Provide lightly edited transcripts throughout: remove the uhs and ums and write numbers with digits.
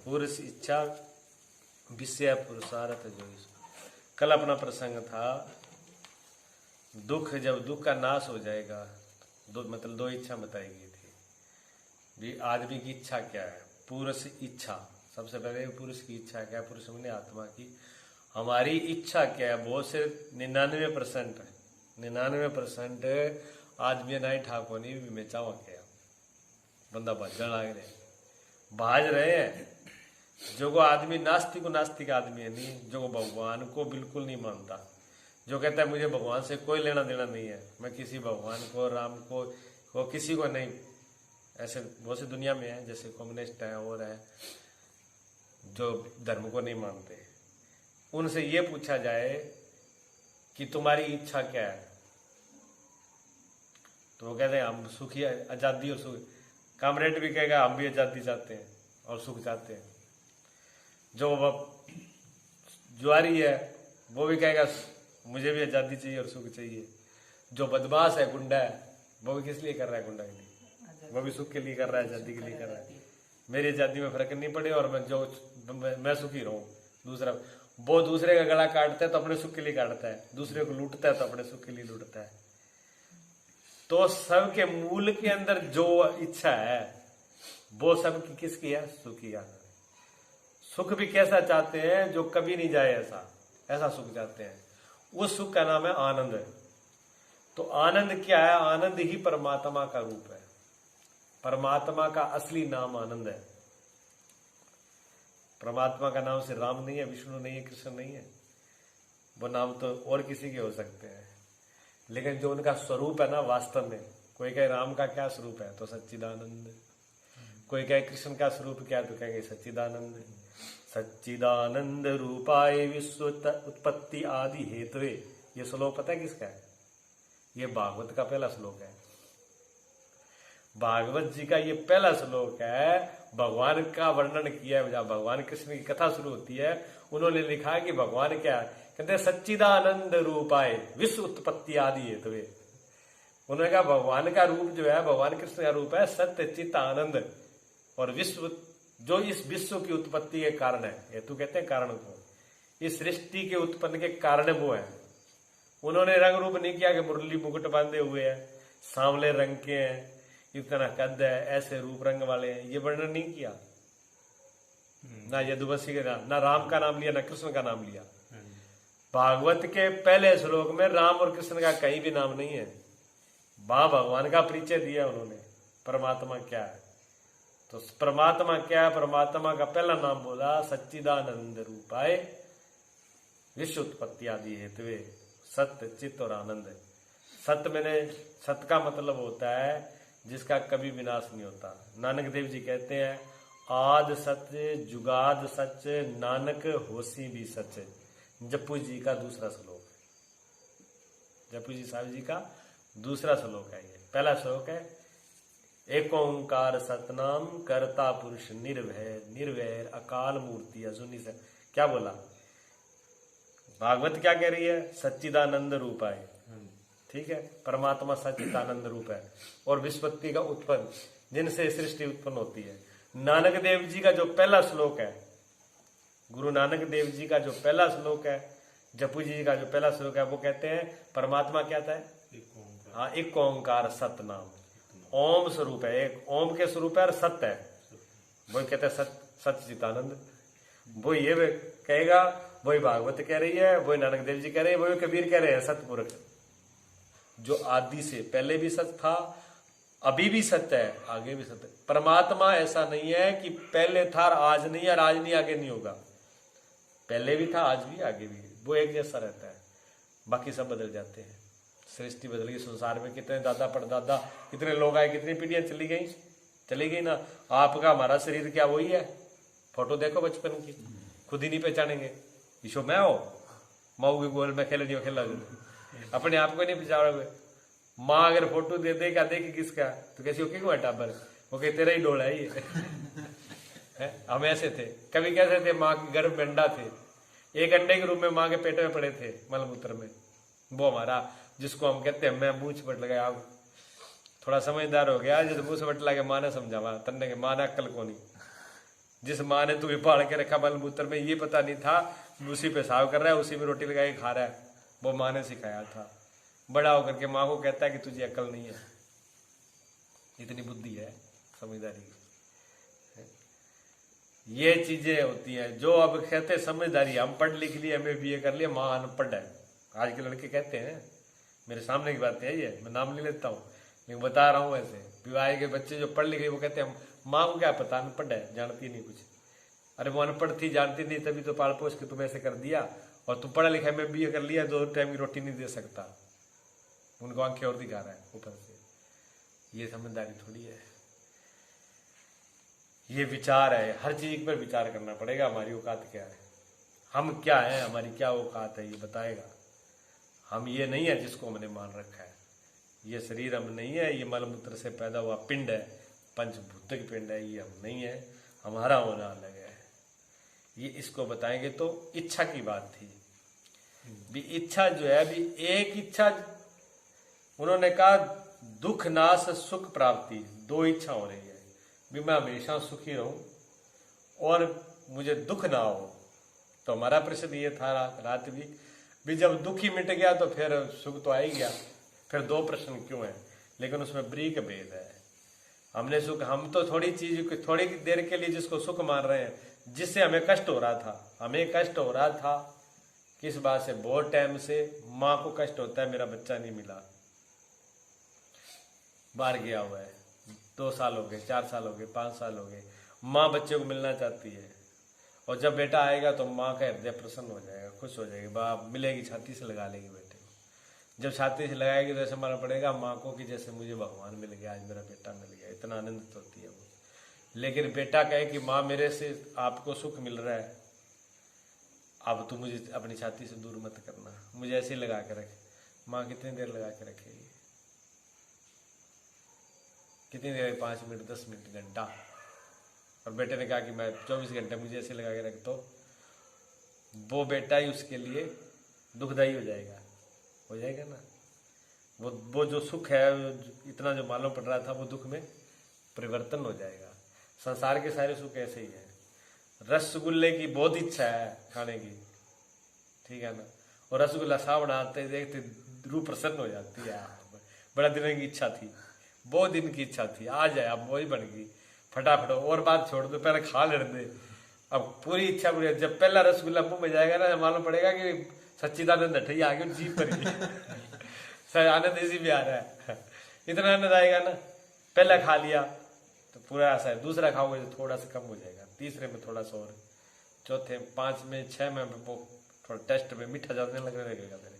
पुरुष इच्छा विषय पुरुषार्थ जो कल अपना प्रसंग था दुख, जब दुख का नाश हो जाएगा मतलब दो इच्छा बताई गई थी भी आदमी की इच्छा क्या है। पुरुष इच्छा, सबसे पहले पुरुष की इच्छा क्या है, पुरुष में आत्मा की हमारी इच्छा क्या है। बहुत से 99% आदमी नहीं ठाको नहीं भी मैं चाहूँ क्या बंदा भजन भाज रहे हैं। जो को आदमी नास्तिक आदमी है नहीं, जो भगवान को बिल्कुल नहीं मानता, जो कहता है मुझे भगवान से कोई लेना देना नहीं है, मैं किसी भगवान को राम को किसी को नहीं। ऐसे बहुत सी दुनिया में है जैसे कम्युनिस्ट है और है जो धर्म को नहीं मानते। उनसे ये पूछा जाए कि तुम्हारी इच्छा क्या है, तो वो कहते हैं हम सुखी आजादी और सुख। कामरेड भी कहेगा हम भी आजादी चाहते हैं और सुख चाहते हैं। जो जुआरी है वो भी कहेगा मुझे भी आजादी चाहिए और सुख चाहिए। जो बदमाश है गुंडा है वो भी किस लिए कर रहा है, गुंडा के लिए, वो भी सुख के लिए कर रहा है, आजादी के लिए कर रहा है। मेरी आजादी में फर्क नहीं पड़े और मैं सुखी रहूं। दूसरा वो दूसरे का गला काटता है तो अपने सुख के लिए काटता है, दूसरे को लूटता है तो अपने सुख के लिए लूटता है। तो सबके मूल के अंदर जो इच्छा है वो सबकी किसकी है, सुखी है। सुख भी कैसा चाहते हैं, जो कभी नहीं जाए ऐसा सुख चाहते हैं। उस सुख का नाम है आनंद। तो आनंद क्या है, आनंद ही परमात्मा का रूप है। परमात्मा का असली नाम आनंद है। परमात्मा का नाम से राम नहीं है, विष्णु नहीं है, कृष्ण नहीं है। वो नाम तो और किसी के हो सकते हैं, लेकिन जो उनका स्वरूप है ना वास्तव में, कोई कहे राम का क्या स्वरूप है तो सच्चिदानंद, कोई कहे कृष्ण का स्वरूप क्या तो कहेंगे सच्चिदानंद। सच्चिदानंद रूपाय विश्व उत्पत्ति आदि हेतुवे। ये श्लोक पता है किसका है, ये भागवत का पहला श्लोक है। भागवत जी का ये पहला श्लोक है। भगवान का वर्णन किया है, जब भगवान कृष्ण की कथा शुरू होती है उन्होंने लिखा है कि भगवान क्या है, कहते सच्चिदानंद रूपाय विश्व उत्पत्ति आदि हेतुवे। उन्होंने कहा भगवान का रूप जो है, भगवान कृष्ण का रूप है सत्य चित्त आनंद और विश्व, जो इस विश्व की उत्पत्ति के कारण है। हेतु कहते हैं कारण को, इस सृष्टि के उत्पन्न के कारण वो है। उन्होंने रंग रूप नहीं किया कि मुरली मुकुट बांधे हुए हैं, सांवले रंग के हैं, इतना कद है, ऐसे रूप रंग वाले हैं, ये वर्णन नहीं किया। ना यदुवंशी के नाम, ना राम का नाम लिया, ना कृष्ण का नाम लिया। भागवत के पहले श्लोक में राम और कृष्ण का कहीं भी नाम नहीं है। वहां भगवान का परिचय दिया उन्होंने, परमात्मा क्या है। तो परमात्मा क्या है, परमात्मा का पहला नाम बोला सच्चिदानंद रूपाय विश्व उत्पत्ति आदि हेतुवे सत्य चित्त और आनंद। सत्य मैंने, सत्य का मतलब होता है जिसका कभी विनाश नहीं होता। नानक देव जी कहते हैं आद सत्य जुगाद सच नानक होसी भी सच। जप्पू जी का दूसरा श्लोक है, जप्पू जी साहब जी का दूसरा श्लोक है। ये पहला श्लोक है एक ओंकार सतनाम कर्ता पुरुष निर्भय निर्वैर अकाल मूर्ति अजुनि से। क्या बोला भागवत क्या कह रही है, सच्चिदानंद रूप है, ठीक है। परमात्मा सच्चिदानंद रूप है और विश्वत्ति का उत्पन्न, जिनसे सृष्टि उत्पन्न होती है। नानक देव जी का जो पहला श्लोक है, गुरु नानक देव जी का जो पहला श्लोक है, जप्पू जी का जो पहला श्लोक है, वो कहते हैं परमात्मा क्या था, हाँ एक ओंकार सतनाम, ओम स्वरूप है, एक ओम के स्वरूप है और सत्य है। वो कहते हैं सच्चिदानंद। वो ये कहेगा, वही भागवत कह रही है, वही नानक देव जी कह रहे हैं, वही कबीर कह रहे हैं, सतपुरुष जो आदि से पहले भी सत्य था, अभी भी सत्य है, आगे भी सत्य। परमात्मा ऐसा नहीं है कि पहले था आज नहीं है और आज नहीं आगे नहीं होगा। पहले भी था, आज भी, आगे भी। वो एक जैसा रहता है, बाकी सब बदल जाते हैं। सृष्टि बदल गई, संसार में कितने दादा परदादा कितने लोग आए, कितनी पीढ़ियां चली गई ना। आपका हमारा शरीर क्या वही है, फोटो देखो बचपन की, खुद ही नहीं पहचानेंगे। ईशो मैं हो माऊ के गोल में खेल अपने आप को नहीं पहचानोगे। माँ अगर फोटो दे देगा, देखे किसका तो कैसी ओके क्यों है टाबर, वो कहे तेरा ही डोला है ये। हम ऐसे थे, कभी कैसे थे, माँ के गर्भ में अंडा थे, एक अंडे के रूप में माँ के पेट में पड़े थे मलमूत्र में। वो हमारा जिसको हम कहते हैं मैं मुंह चपट लगाया, अब थोड़ा समझदार हो गया, जब मुंह चपट लगे माँ ने समझावा तन्ने के माँ ने अक्ल को नहीं। जिस माँ ने तुम्हें पाल के रखा मलमूत्र में, ये पता नहीं था उसी पेशाब कर रहा है, उसी में रोटी लगा के खा रहा है, वो माँ ने सिखाया था। बड़ा होकर के माँ को कहता है कि तुझे अक्ल नहीं है, इतनी बुद्धि है, समझदारी। ये चीजें होती हैं जो अब कहते समझदारी। हम पढ़ लिख लिए, हमें बीए कर लिया, माँ अनपढ़ है। आज के लड़के कहते हैं, मेरे सामने की बात है ये, मैं नाम नहीं लेता हूँ लेकिन बता रहा हूँ। ऐसे विवाह के बच्चे जो पढ़ लिखे वो कहते हैं माँ को क्या पता, अनपढ़ है, जानती नहीं कुछ। अरे वो अनपढ़ थी, जानती नहीं, तभी तो पाल पोस के तुम ऐसे कर दिया। और तुम पढ़ा लिखा में बीए कर लिया, 2 टाइम की रोटी नहीं दे सकता, उनको आंखें और दिखा रहा है ऊपर से। ये समझदारी थोड़ी है, ये विचार है। हर चीज पर विचार करना पड़ेगा, हमारी औकात क्या है, हम क्या है, हमारी क्या औकात है, ये बताएगा। हम ये नहीं है जिसको हमने मान रखा है, ये शरीर हम नहीं है, ये मलमूत्र से पैदा हुआ पिंड है, पंचभूतिक पिंड है, ये हम नहीं है, हमारा होना अलग है। ये इसको बताएंगे। तो इच्छा की बात थी भी, इच्छा जो है भी, एक इच्छा उन्होंने कहा दुख नाश सुख प्राप्ति, 2 इच्छा हो रही है भी, मैं हमेशा सुखी रहूं और मुझे दुख ना हो। तो हमारा प्रश्न ये था रात भी जब दुख ही मिट गया तो फिर सुख तो आ ही गया, फिर 2 प्रश्न क्यों है। लेकिन उसमें ब्रीक भेद है। हमने सुख, हम तो थोड़ी चीज, थोड़ी देर के लिए जिसको सुख मान रहे हैं, जिससे हमें कष्ट हो रहा था। हमें कष्ट हो रहा था किस बात से, बहुत टाइम से माँ को कष्ट होता है, मेरा बच्चा नहीं मिला, बाहर गया हुआ है, 2 साल हो गए, 4 साल हो गए, 5 साल हो गए, माँ बच्चे को मिलना चाहती है। और जब बेटा आएगा तो माँ का हृदय प्रसन्न हो जाएगा, खुश हो जाएगी, बाप मिलेगी, छाती से लगा लेगी बेटे को। जब छाती से लगाएगी तो ऐसा मालूम पड़ेगा माँ को कि जैसे मुझे भगवान मिल गया, आज मेरा बेटा मिल गया, इतना आनंदित होती है वो। लेकिन बेटा कहे कि माँ मेरे से आपको सुख मिल रहा है, अब तू मुझे अपनी छाती से दूर मत करना, मुझे ऐसे ही लगा के रखे। माँ कितनी देर लगा के रखेगी, कितनी देर, 5 मिनट, 10 मिनट, घंटा। और बेटे ने कहा कि मैं 24 घंटे मुझे ऐसे लगा के रख, तो वो बेटा ही उसके लिए दुखदायी हो जाएगा ना। वो जो सुख है, इतना जो मालूम पड़ रहा था, वो दुख में परिवर्तन हो जाएगा। संसार के सारे सुख ऐसे ही है। रसगुल्ले की बहुत इच्छा है खाने की, ठीक है ना, और रसगुल्ला सा बनाते देखते रूह प्रसन्न हो जाती है। बड़ा दिन की इच्छा थी, बहुत दिन की इच्छा थी, आ जाए, अब वही बन गई, फटाफट। और बात छोड़ दो, पहले खा लेने दे, अब पूरी इच्छा पूरी। जब पहला रसगुल्ला मुंह में जाएगा ना, मालूम पड़ेगा कि सच्चिदानंद हटैया आ गया जीभ पर ही आनंद इसी में आ रहा है, इतना आनंद आएगा ना। पहला खा लिया तो पूरा ऐसा है, दूसरा खाओगे तो थोड़ा सा कम हो जाएगा, तीसरे में थोड़ा सा और, चौथे, 5 में, 6 में वो थोड़ा टेस्ट में मीठा ज्यादा लगने लगेगा, मेरे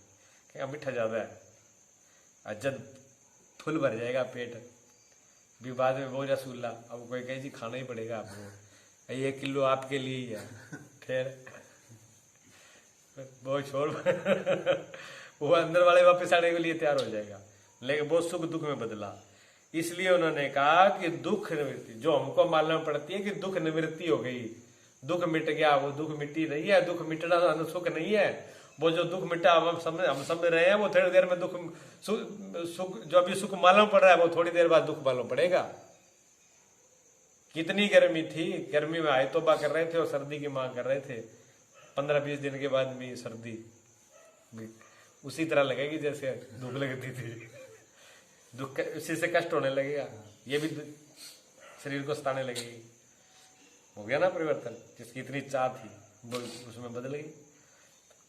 क्या मीठा ज्यादा है। जब फुल भर जाएगा पेट, भी बाद में वो रसगुल्ला, अब कोई कहे जी खाना ही पड़ेगा आपको, 1 किलो आपके लिए ही है, फिर वो छोड़ वो अंदर वाले वापस आने के लिए तैयार हो जाएगा। लेकिन वो सुख दुख में बदला। इसलिए उन्होंने कहा कि दुख निवृत्ति, जो हमको मालूम पड़ती है कि दुख निवृत्ति हो गई, दुख मिट गया, वो दुख मिट्टी नहीं है। दुख मिटना सुख नहीं है, वो जो दुख मिटा हम समझ रहे हैं, वो थोड़ी देर में दुख सुख, जो अभी सुख मालूम पड़ रहा है, वो थोड़ी देर बाद दुख मालूम पड़ेगा। कितनी गर्मी थी, गर्मी में आए तौबा कर रहे थे और सर्दी की मांग कर रहे थे। 15-20 दिन के बाद भी सर्दी उसी तरह लगेगी जैसे धूप लगती थी, दुख उसी से कष्ट होने लगेगा, ये भी शरीर को सताने लगेगी। हो गया ना परिवर्तन, जिसकी इतनी चाह थी वो उसमें बदल गई।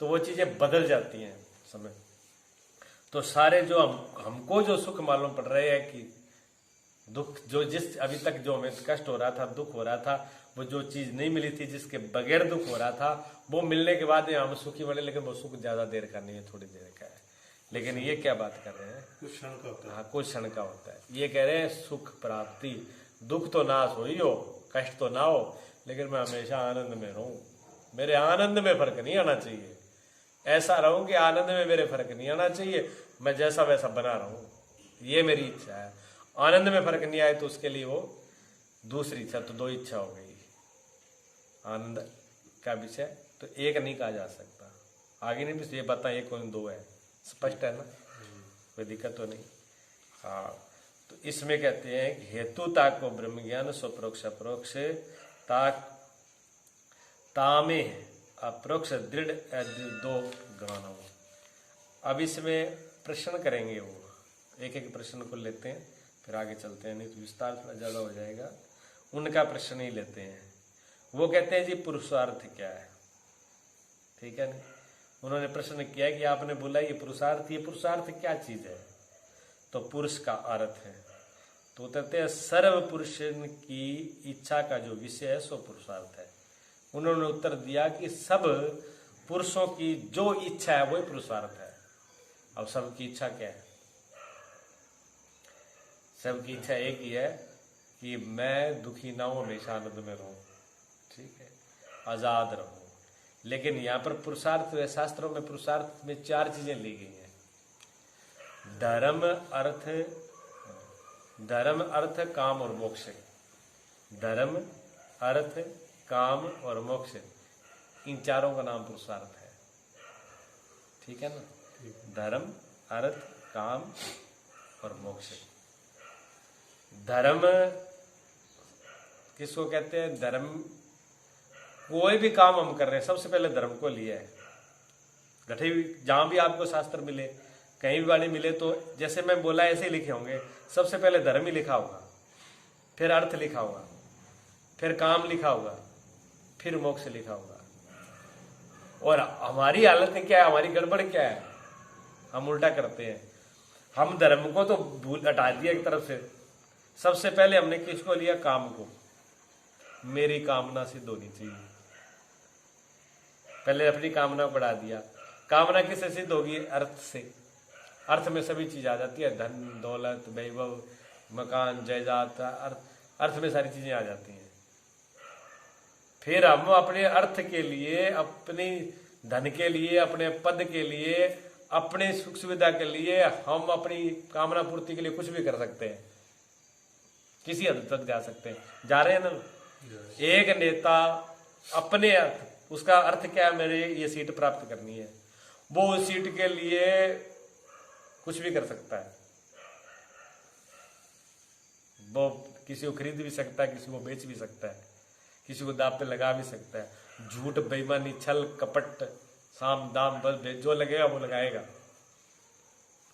तो वो चीजें बदल जाती हैं समय। तो सारे जो हमको जो सुख मालूम पड़ रहे हैं कि दुख, जो जिस अभी तक जो हमें कष्ट हो रहा था, दुख हो रहा था, वो जो चीज नहीं मिली थी, जिसके बगैर दुख हो रहा था, वो मिलने के बाद हम सुखी बने। लेकिन वो सुख ज्यादा देर का नहीं है, थोड़ी देर का है। लेकिन ये क्या बात कर रहे हैं, कुछ क्षण का होता है। हाँ, कुछ क्षण का होता है। ये कह रहे हैं सुख प्राप्ति, दुख तो नाश हो ही हो, कष्ट तो ना हो, लेकिन मैं हमेशा आनंद में रहूं। मेरे आनंद में फर्क नहीं आना चाहिए, ऐसा रहूं कि आनंद में मेरे फर्क नहीं आना चाहिए, मैं जैसा वैसा बना रहूं, ये मेरी इच्छा है। आनंद में फर्क नहीं आए तो उसके लिए वो दूसरी इच्छा। तो 2 इच्छा हो गई आनंद का विषय, तो एक नहीं कहा जा सकता। आगे नहीं भी ये बातें 1 और 2 है, स्पष्ट है ना, कोई दिक्कत तो नहीं। हाँ, तो इसमें कहते हैं हेतु ताक को ब्रह्म ज्ञान स्वप्रोक्ष अपरोक्ष ताक तामे अप्रोक्ष दृढ़ दो गमाना हो। अब इसमें प्रश्न करेंगे, वो एक एक प्रश्न को लेते हैं फिर आगे चलते हैं, नहीं तो विस्तार थोड़ा ज़्यादा हो जाएगा। उनका प्रश्न ही लेते हैं। वो कहते हैं जी पुरुषार्थ क्या है, ठीक है ना। उन्होंने प्रश्न किया कि आपने बोला ये पुरुषार्थ क्या चीज़ है, तो पुरुष का अर्थ है। तो कहते हैं सर्व पुरुष की इच्छा का जो विषय है सो पुरुषार्थ है। उन्होंने उत्तर दिया कि सब पुरुषों की जो इच्छा है वही पुरुषार्थ है। अब सबकी इच्छा क्या है? सबकी इच्छा एक ही है कि मैं दुखी ना हूं, हमेशा आनंद में रहूं, ठीक है, आजाद रहूं। लेकिन यहाँ पर पुरुषार्थ, शास्त्रों में पुरुषार्थ में 4 चीजें ली गई हैं। धर्म अर्थ काम और मोक्ष। धर्म अर्थ काम और मोक्ष, इन चारों का नाम पुरुषार्थ है, ठीक है ना। धर्म अर्थ काम और मोक्ष। धर्म किसको कहते हैं? धर्म, कोई भी काम हम कर रहे हैं सबसे पहले धर्म को लिया है। गठे जहां भी आपको शास्त्र मिले, कहीं भी वाणी मिले, तो जैसे मैं बोला ऐसे ही लिखे होंगे। सबसे पहले धर्म ही लिखा होगा, फिर अर्थ लिखा होगा, फिर काम लिखा होगा, फिर मोक्ष लिखा होगा। और हमारी हालत में क्या है, हमारी गड़बड़ क्या है, हम उल्टा करते हैं। हम धर्म को तो भूल हटा दिया एक तरफ से। सबसे पहले हमने किसको लिया? काम को। मेरी कामना सिद्ध होनी चाहिए, पहले अपनी कामना बढ़ा दिया। कामना किससे सिद्ध होगी? अर्थ से। अर्थ में सभी चीज आ जाती है, धन दौलत वैभव मकान जायदाद, अर्थ में सारी चीजें आ जाती हैं। फिर हम अपने अर्थ के लिए, अपनी धन के लिए, अपने पद के लिए, अपने सुख सुविधा के लिए, हम अपनी कामना पूर्ति के लिए कुछ भी कर सकते हैं, किसी हद तक जा सकते हैं। जा रहे हैं ना। एक नेता अपने अर्थ, उसका अर्थ क्या है? मेरे ये सीट प्राप्त करनी है, वो उस सीट के लिए कुछ भी कर सकता है। वो किसी को खरीद भी सकता है, किसी को बेच भी सकता है, किसी को दांव पे लगा भी सकता है। झूठ बेईमानी छल कपट साम दाम बस जो लगेगा वो लगाएगा।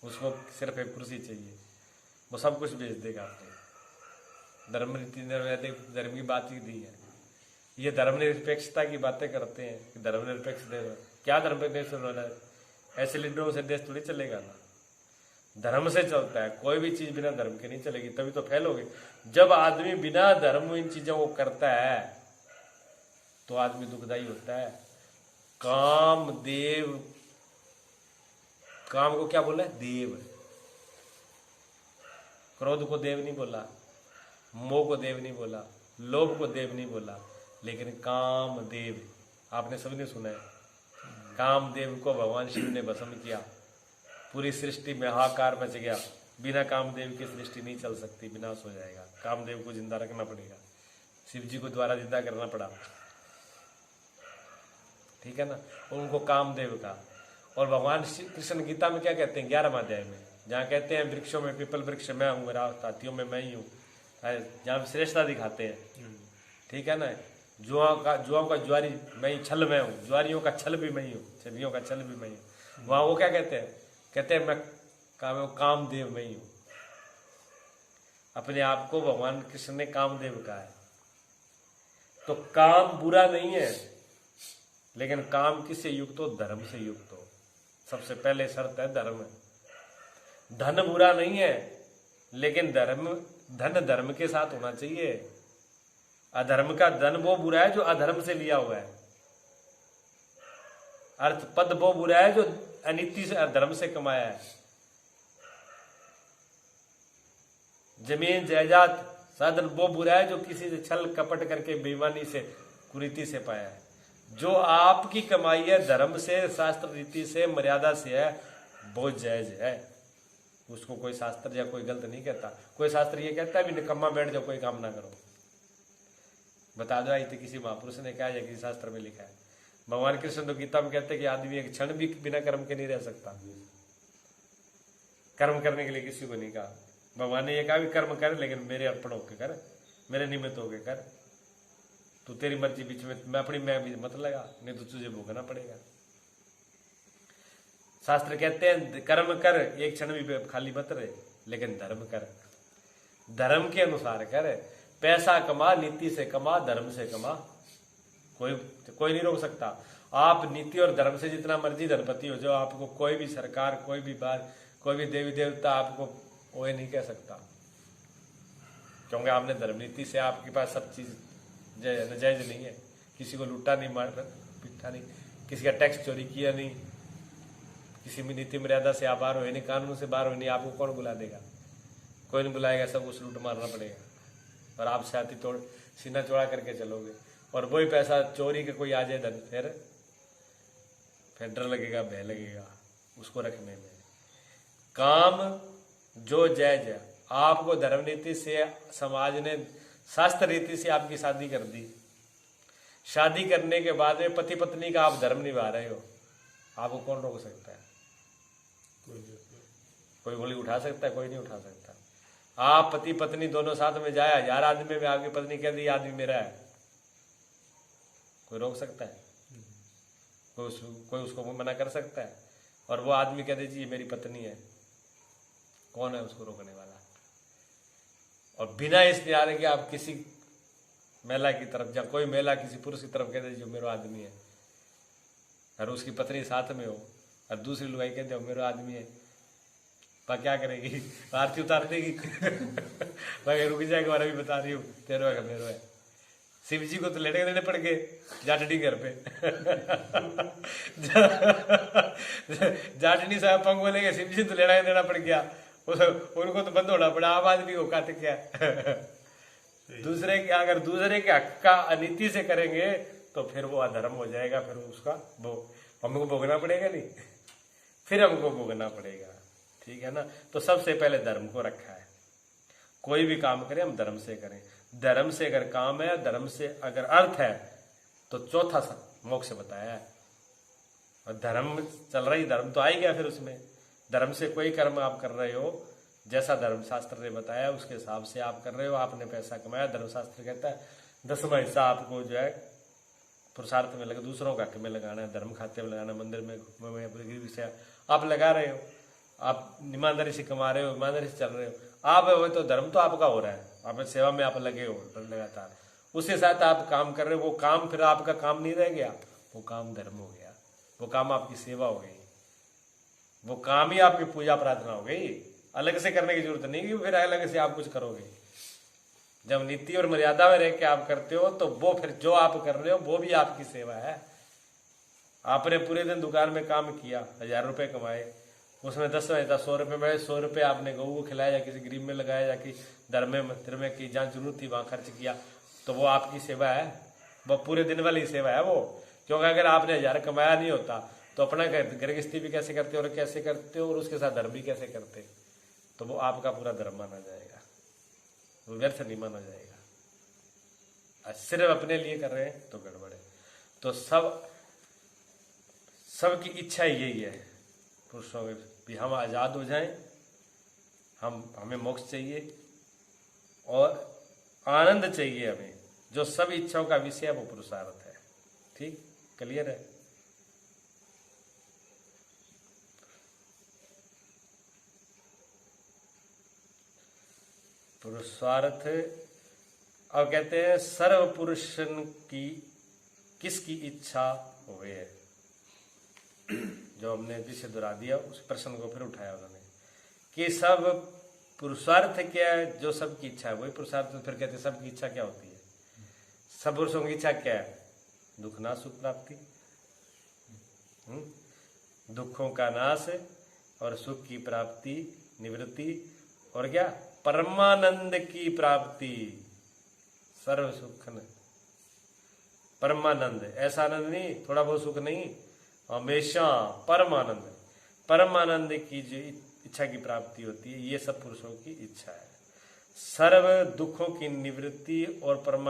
उसको सिर्फ एक कुर्सी चाहिए, वो सब कुछ बेच देगा आपको। धर्म नीति धर्म की बात ही दी है। ये धर्मनिरपेक्षता की बातें करते हैं कि धर्मनिरपेक्ष देश, क्या धर्मनिरपेक्ष होना है? ऐसे लीडरों से देश थोड़ी चलेगा ना। धर्म से चलता है, कोई भी चीज बिना धर्म के नहीं चलेगी, तभी तो फैलोगे। जब आदमी बिना धर्म इन चीजों को करता है तो आदमी दुखदाई होता है। काम देव, काम को क्या बोला है? देव। क्रोध को देव नहीं बोला, मोह को देव नहीं बोला, लोभ को देव नहीं बोला, लेकिन काम देव आपने सबने सुना है। कामदेव को भगवान शिव ने भस्म किया, पूरी सृष्टि में हाहाकार मच गया। बिना कामदेव की सृष्टि नहीं चल सकती, विनाश हो जाएगा। कामदेव को जिंदा रखना पड़ेगा, शिव जी को द्वारा जिंदा करना पड़ा, ठीक है ना। उनको कामदेव का। और भगवान कृष्ण गीता में क्या कहते हैं 11वें अध्याय में, जहाँ कहते हैं वृक्षों में पीपल वृक्ष मैं हूँ, हाथियों में मैं ही हूँ, जहाँ श्रेष्ठता दिखाते हैं, ठीक है ना। जुआओं का ज्वारी मैं ही, छल मैं हूँ, ज्वारियों का छल भी मैं ही हूँ, छलियों का छल भी मैं ही हूँ। वहाँ वो क्या कहते हैं? कहते हैं मैं कामदेव मैं ही हूँ। अपने आप को भगवान कृष्ण ने कामदेव कहा है। तो काम बुरा नहीं है, लेकिन काम किससे युक्त हो? धर्म से युक्त हो। सबसे पहले शर्त है धर्म। धन बुरा नहीं है, लेकिन धन धर्म के साथ होना चाहिए। अधर्म का धन वो बुरा है जो अधर्म से लिया हुआ है। अर्थ पद वो बुरा है जो अनीति से, अधर्म से कमाया है। जमीन जायदाद साधन वो बुरा है जो किसी से छल कपट करके बेईमानी से कुरीति से पाया है। जो आपकी कमाई है धर्म से, शास्त्र रीति से, मर्यादा से है, बहुत जायज है। उसको कोई शास्त्र या कोई गलत नहीं कहता। कोई शास्त्र ये कहता है भी निकम्मा बैठ जाओ, कोई काम ना करो। बता दो आई किसी महापुरुष ने कहा या किसी शास्त्र में लिखा है? भगवान कृष्ण तो गीता में कहते हैं कि आदमी एक क्षण भी बिना कर्म के नहीं रह सकता। कर्म करने के लिए किसी को नहीं कहा। भगवान ने ये कहा भी कर्म कर, लेकिन मेरे अर्पण होकर कर, मेरे निमित्त होकर कर। तू तेरी मर्जी बीच में, मैं भी मत लगा, नहीं तो तुझे भोगना पड़ेगा। शास्त्र कहते हैं कर्म कर, एक क्षण भी खाली मत रहे, लेकिन धर्म कर, धर्म के अनुसार कर। पैसा कमा, नीति से कमा, धर्म से कमा, कोई नहीं रोक सकता। आप नीति और धर्म से जितना मर्जी धनपति हो जाओ, आपको कोई भी सरकार, कोई भी बात, कोई भी देवी देवता आपको वो नहीं कह सकता, क्योंकि आपने धर्म नीति से, आपके पास सब चीज नजायज नहीं है। किसी को लूटा नहीं, मारा पीटा नहीं, किसी का टैक्स चोरी किया नहीं, किसी भी नीति मर्यादा से आप बाहर हुए नहीं, कानून से बाहर हुए नहीं, आपको कौन बुला देगा? कोई नहीं बुलाएगा, सब कुछ लूट मारना पड़ेगा। और आप छाती तोड़ सीना चौड़ा करके चलोगे, और वही पैसा चोरी का कोई आ जाए धन, फिर डर लगेगा, भय लगेगा उसको रखने में। काम जो जायज है, आपको धर्म नीति से, समाज ने शास्त्र रीति से आपकी शादी कर दी, शादी करने के बाद में पति पत्नी का आप धर्म निभा रहे हो, आपको कौन रोक सकता है? कोई गोली उठा सकता है? कोई नहीं उठा सकता। आप पति पत्नी दोनों साथ में जाए, 1000 आदमी में आपकी पत्नी कह दी आदमी मेरा है, कोई रोक सकता है? कोई उसको मना कर सकता है? और वो आदमी कह दे जी ये मेरी पत्नी है, कौन है उसको रोकने वाला? और बिना इस निहारे कि आप किसी महिला की तरफ, या कोई महिला किसी पुरुष की तरफ कह दे जो मेरा आदमी है, और उसकी पत्नी साथ में हो, और दूसरी लुगाई कहते हो मेरा आदमी है, वह क्या करेगी? आरती उतार देगी। मैं रुक जाएगा, और अभी बता रही हूँ तेरो है मेरो है। शिव जी को तो लड़के देने पड़ गए जाटनी घर पे। जाटनी साहब पंग बोलेंगे, शिव जी तो लड़ाई देना पड़ गया, उनको तो बंद होना पड़ा। आम आदमी को काट क्या? दूसरे के, अगर दूसरे के हक का अनीति से करेंगे तो फिर वो अधर्म हो जाएगा, फिर उसका हमको भोगना पड़ेगा, नहीं फिर हमको भोगना पड़ेगा, ठीक है ना। तो सबसे पहले धर्म को रखा है। कोई भी काम करें हम धर्म से करें, धर्म से अगर काम है, धर्म से अगर अर्थ है, तो चौथा मोक्ष बताया है। और धर्म चल रही, धर्म तो आ ही गया फिर उसमें। धर्म से कोई कर्म आप कर रहे हो, जैसा धर्म शास्त्र ने बताया उसके हिसाब से आप कर रहे हो। आपने पैसा कमाया, धर्मशास्त्र कहता है 10वां हिस्सा आपको जो है पुरुषार्थ में लगा, दूसरों का हक में लगाना है, धर्म खाते में लगाना, मंदिर में से आप लगा रहे हो, आप ईमानदारी से कमा रहे हो, ईमानदारी से चल रहे हो, आप वो तो धर्म तो आपका हो रहा है, आप सेवा में आप लगे हो लगातार, उसके साथ आप काम कर रहे हो। वो काम फिर आपका काम नहीं रह गया, वो काम धर्म हो गया, वो काम आपकी सेवा हो गई, वो काम ही आपकी पूजा प्रार्थना हो गई। अलग से करने की जरूरत नहीं कि फिर अलग से आप कुछ करोगे। जब नीति और मर्यादा में रह के आप करते हो तो वो फिर जो आप कर रहे हो वो भी आपकी सेवा है। आपने पूरे दिन दुकान में काम किया, 1000 रुपए कमाए, उसमें 10 100 रुपए में 100 रुपए आपने गऊ को खिलाया, या किसी गरीब में लगाया, या कि धर्म में मंदिर में की जहाँ जरूरत थी वहां खर्च किया, तो वो आपकी सेवा है, वो पूरे दिन वाली सेवा है वो। क्योंकि अगर आपने 1000 कमाया नहीं होता तो अपना गृहस्थी भी कैसे करते हो और कैसे करते हो, और उसके साथ धर्म भी कैसे करते, तो वो आपका पूरा धर्म माना जाएगा, वो व्यर्थ नहीं माना जाएगा। सिर्फ अपने लिए कर रहे हैं तो गड़बड़ है। तो सबकी इच्छा यही है पुरुषों में भी, हम आजाद हो जाएं, हमें मोक्ष चाहिए और आनंद चाहिए हमें। जो सब इच्छाओं का विषय है वो पुरुषार्थ है। ठीक, क्लियर है? पुरुषार्थ। अब कहते हैं सर्व पुरुषन की किसकी इच्छा हुए है। जो हमने जिसे दोहरा दिया उस प्रश्न को फिर उठाया उन्होंने कि सब पुरुषार्थ क्या है, जो सबकी इच्छा है वही पुरुषार्थ। फिर कहते हैं सबकी इच्छा क्या होती है, सब पुरुषों की इच्छा क्या है? दुख नाश सुख प्राप्ति, दुखों का नाश और सुख की प्राप्ति, निवृत्ति, और क्या? परमानंद की प्राप्ति। सर्व सुख न परमानंद, ऐसा आनंद नहीं थोड़ा बहुत सुख नहीं, हमेशा परमानंद। परमानंद की जो इच्छा की प्राप्ति होती है, ये सब पुरुषों की इच्छा है। सर्व दुखों की निवृत्ति और परमानंद